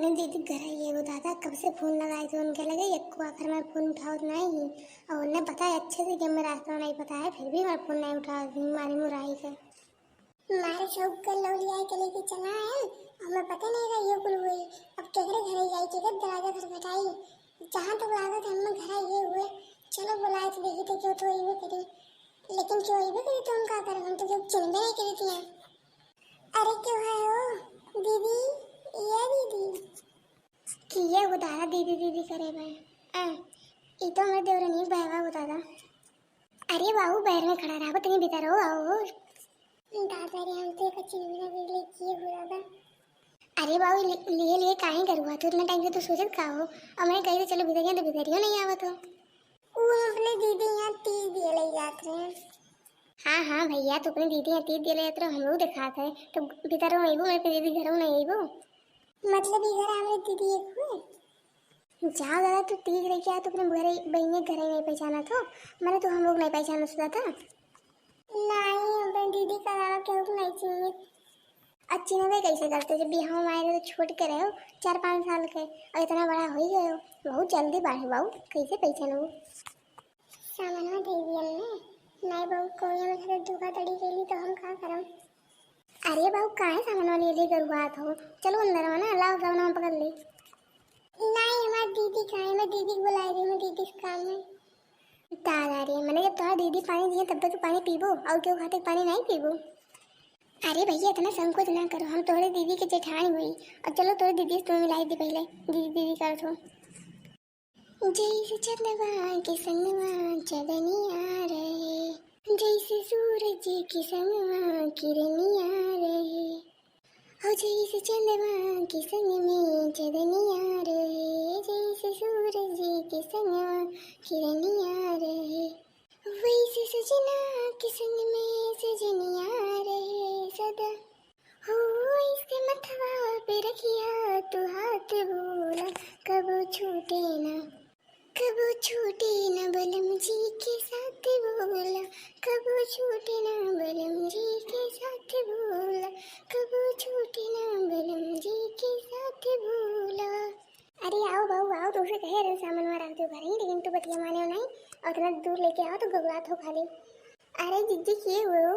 मैंने दीदी घर आई है वो दादा कब से फोन लगाए थे उनके लगे यक्को आखिर मैं फोन उठाओ नहीं और उन्हें पता है अच्छे से कि मैं रास्ता नहीं पता है फिर भी मैं फोन नहीं उठा मारी मुराई से मारे शौक कर लो लिया के लेके चला है और मैं पता नहीं रहा ये कुल हुई अब केकरे घर जाई केकर दरवाजा खटखटाई जहाँ तक लागत हम घर आए हुए चलो बुलाए तो देखी तो क्यों तो ये करी लेकिन क्यों ये करी तो हम क्या करें हम तो जब चिन्ह नहीं करी थी। अरे क्यों है वो दीदी ये दीदी कि ये वो दादा दीदी दीदी करे भाई ये तो हमारे देवरानी बहवा वो दादा। अरे बाबू बाहर में खड़ा रहा तुम भीतर हो आओ दादा रे हम तो कच्ची नवीना ले किए हो दादा। अरे बाबू लिए लिए काहे करूँगा तो इतना टाइम से तो सोचत का हो और मैंने कही तो चलो भीतर गया तो भीतर ही नहीं आवा तो वो अपने दीदी यहाँ 30 दिए ले जाते हैं। हाँ भैया तो अपनी दीदी यहाँ 30 दिए ले जाते हम लोग दिखाते हैं तो भीतर हो मैं दीदी घर नहीं आईबो मतलब ये घर हमारे दीदी एक हुए जाओ दादा तू 30 लेके आया तो अपने बहन घर ही नहीं पहचाना तो मैंने तो हम लोग नहीं पहचाना सुधा था नहीं अपने दीदी का दादा क्यों नहीं चाहिए अच्छी नवे कैसे करते जब बिहार में आए तो छोट के रहे हो 4-5 साल के और इतना बड़ा हो ही गए हो बहुत जल्दी बढ़े बाबू कैसे पहचानो सामान दे दिया ने नहीं बाबू कोई हमें घर धोखाधड़ी के लिए तो हम क्या करें। अरे बाबू काहे सामान वाली ले कर हुआ हो चलो अंदर आना अल्लाह सामान हम पकड़ ले नहीं हमारी दीदी का है मैं दीदी को बुलाई रही हूँ दीदी के काम में दादा रे मैंने जब तुम्हारी दीदी पानी दिए तब तक तो पानी पीबो और क्यों खाते पानी नहीं पीबो। अरे भैया इतना संकोच ना करो हम थोड़ी दीदी के जेठानी हुई और चलो थोड़ी दीदी से तुम्हें मिलाई दी पहले दीदी दीदी कर दो जैसे चंदवा के संगवा चंदनिया रहे जैसे सूरज के संगवा किरनिया रहे और जैसे चंदवा के संग में चंदनिया रहे जैसे सूरज के संगवा किरनिया रहे वैसे सजना के संग में सजनिया रहे सदा हो इसके मथवा पे रखिया तू हाथ बोला कब छूटे ना बलम जी के साथ बोला कब छूटे ना बलम जी के साथ बोला कब छूटे ना बलम जी के साथ बोला। अरे आओ बाबू आओ तो उसे कहे रहे सामान में रख दो घर ही लेकिन तो बतिया माने नहीं और इतना दूर लेके आओ तो घबराहट हो खाली। अरे जिज्जी किए हुए हो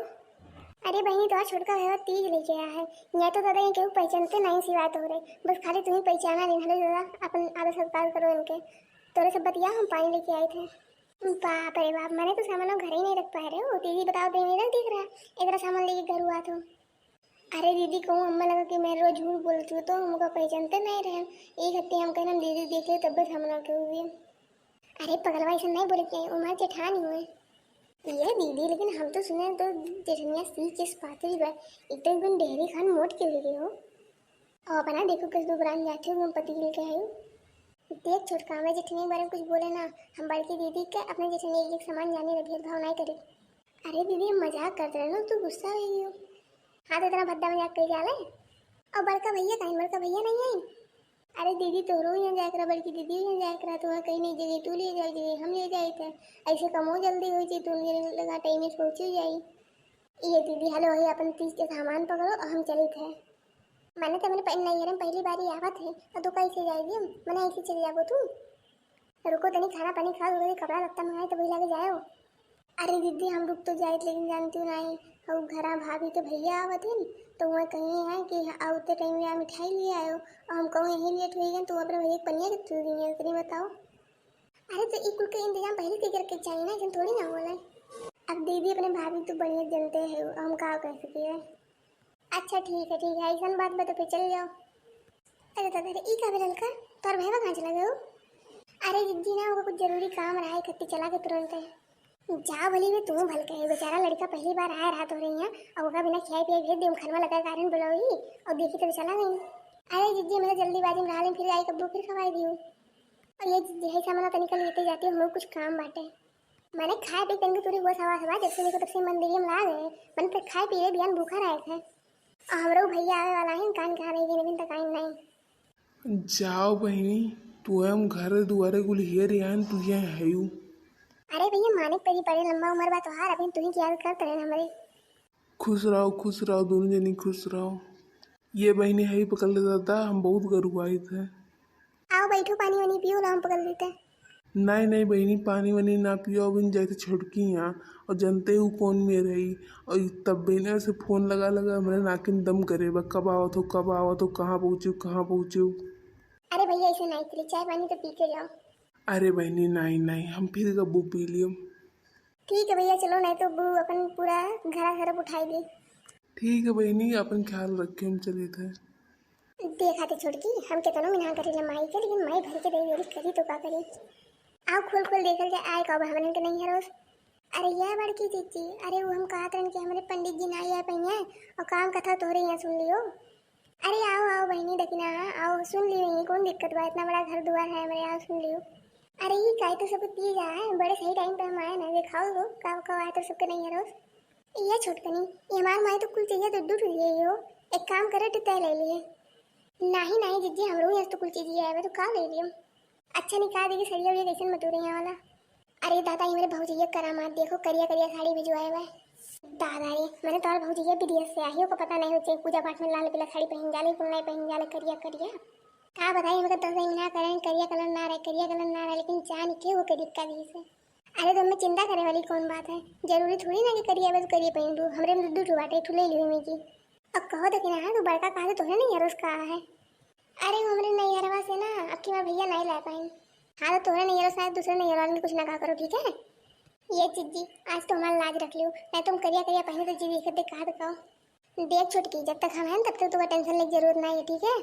अरे बहनी तो छोटका है 30 लेके आया है या तो दादा ये केहू पहचानते नहीं सी बात हो रही बस खाली तुम्हें पहचाना नहीं हले दादा अपन आधा सत्कार करो इनके तोरे सब बतिया हम पानी लेके आए थे। बाप रे बाप मैंने तो सामान घर ही नहीं रख पा रहे हो दीदी बताओ तो मेरा दिख रहा है इतना सामान लेके घर हुआ तो। अरे दीदी कहूँ अम्मा लगा कि मैं रोज झूठ बोलती हूँ तो हमको पहचानते नहीं रहे एक हफ्ते हम कहना दीदी देख ले तब बस हम लोग के हुए। अरे पगलवा ऐसा नहीं बोले कि उमार जेठानी हुए ये दीदी लेकिन हम तो सुने तो जेठनिया सी किस पातली बा एक तो एकदम डेहरी खान मोट के हुए हो और अपना देखो किस दुबरान जाते हो पति मिल के आयु देख छोटका हमें जेठनी बारे में कुछ बोले ना हम बड़की दीदी के अपने जेठनी एक सामान जाने भेदभाव नहीं करे। अरे दीदी हम मजाक करते रहे ना तू गुस्सा हो गई हो हाँ तो इतना भद्दा मजाक कर जाले और बड़का भैया कहीं बड़का भैया नहीं है। अरे दीदी तोरो यहाँ जाए करा बड़की दीदी यहाँ जाए करा तो कहीं नहीं जगह तू ले जाए जगह हम ले जाए थे ऐसे कमो जल्दी हो जाए तू लगा टाइम में पहुँची जाए ये दीदी हेलो वही अपन 30 के सामान पकड़ो और हम चले थे मैंने तो मैंने नहीं पहली बार ही आवा थे और तो कैसे जाएगी मैंने ऐसे चले जाबो तू रुको तनी खाना पानी खा कपड़ा लत्ता मंगाए तो वही लगे जाओ। अरे दीदी हम रुक तो जाए लेकिन जानती हूँ नहीं और घर भाभी तो भैया आवत है तो वह कहे हैं कि आते टाइम में मिठाई लिए आयो और हम कहूँ यही लेट हो गए तो अपने भैया पनिया के थ्रू दी इतनी बताओ। अरे तो एक के इंतजाम पहले से करके चाहिए ना थोड़ी ना बोला अब दीदी अपने भाभी तो बढ़िया जनते हैं हम कहा कह सके। अच्छा ठीक है ऐसा बात बता पे चल जाओ। अरे दादा ई का बेल का तोर भैया कहाँ चला गए। अरे दीदी ना होगा कुछ जरूरी काम रहा है खत्ती चला के तुरंत है जा भली में तुम भल के बेचारा लड़का पहली बार आया रात हो रही है और वह बिना खाए पिए भेज दे खाना लगा कारण बुलाओगी और देखी तो चला गई। अरे दीदी मेरा जल्दीबाजी में रहा फिर आई कब्बू फिर खवाई दी और ये यही सामान तो निकल लेते जाती हूँ कुछ काम बाटे मैंने खाए पी करके पूरी हुआ सवा जब से देखो तब से मंदिर में ला गए मैंने तो खाए पिए बिहान भूखा रहे थे हमरो भैया आवे वाला है कान खा रही लेकिन तक आई नहीं। जाओ बहनी तू हम घर दुआरे गुल हियर यान तू यहाँ है यू। अरे भैया मानिक तेरी बड़ी लंबा उम्र बा तोहार अभी तू ही याद करते रहे हमारे। खुश रहो दोनों जनी खुश रहो। ये बहनी है पकड़ ले दादा, हम बहुत गरुआए थे। आओ बैठो, पानी वानी पियो, हम पकड़ लेते हैं। नहीं नहीं बहनी, पानी वानी ना पियो, अब इन जैसे छुड़की यहाँ और जनते हूँ कौन में रही। और तब बहने से फ़ोन लगा लगा मेरे नाकिन दम करे बा, कब आवत हो कब आवत हो, कहाँ पहुँचू कहाँ पहुँचू। अरे भैया ऐसे नहीं करिए, चाय पानी तो पी के जाओ। अरे बहनी नहीं नहीं, हम फिर कबू पी लियो। ठीक है भैया, चलो, नहीं तो बू अपन पूरा घर घर उठाई दी। ठीक है बहनी, अपन ख्याल रखे, हम चले थे। देखा थे छोड़की, हम के तनो मिना करे माई के, लेकिन माई भर के दे देरी करी तो का करी। आओ खोल खोल देखल जाए, आए कब हमन के नहीं है रोज। अरे यह बड़की चीची, अरे वो हम कहत रहन कि हमारे पंडित जी ना आए पहिए और काम कथा तोहरे यहाँ सुन लियो। अरे आओ आओ बहनी दकिना, आओ सुन लियो, ये कौन दिक्कत बा, इतना बड़ा घर द्वार है हमारे, आओ सुन लियो। अरे ये काय तो सब पी जा है, बड़े सही टाइम पे हम आए ना, दिखाओ वो कब कब आए तो सबके नहीं है रोज। ये छोटकनी, ये हमार माई तो कुल चाहिए तो दूर लिए हो, एक काम करे तो तय ले लिए। नहीं नहीं जीजी, हमरो यहाँ तो कुल चीज आए तो का ले लियो। अच्छा निकाल देगी सरिया उरिया कैसे मतूरे यहाँ वाला। अरे दादा ये मेरे भौजैया करामात देखो, करिया करिया साड़ी भिजवाए हुआ है। दादा रे, मैंने तो और भौजैया विदेश से आई हो, को पता नहीं हो पूजा पाठ में लाल पीला साड़ी पहन जाले, कुल नहीं पहन जाले, करिया करिया का बताइए। मगर 10 दिन ना करें, करिया कलर ना रहे, करिया कलर ना रहे, लेकिन जान के वो करी का दी से। अरे तो मैं चिंता करे वाली कौन बात है, जरूरी थोड़ी ना कि करिया बस करिए पहन लूँ, हमरे में दूध बाटे ठुले लियो में की। अब कहो तो कि ना तो बड़का कहा तो है नहीं, रोज कहा है। अरे हमरे नैहरवा से ना अब की बार भैया नहीं ला पाए। हाँ तो तोहरे नैहर शायद दूसरे नैहर में कुछ ना कहा करो, ठीक है। ये चिज्जी, आज तो हमारा लाज रख लियो, नहीं तुम करिया करिया पहले तो जी दिखते कहा तो कहो। देख छोटकी, जब तक हम हैं तब तक तुम्हें टेंशन लेने की जरूरत नहीं है, ठीक है।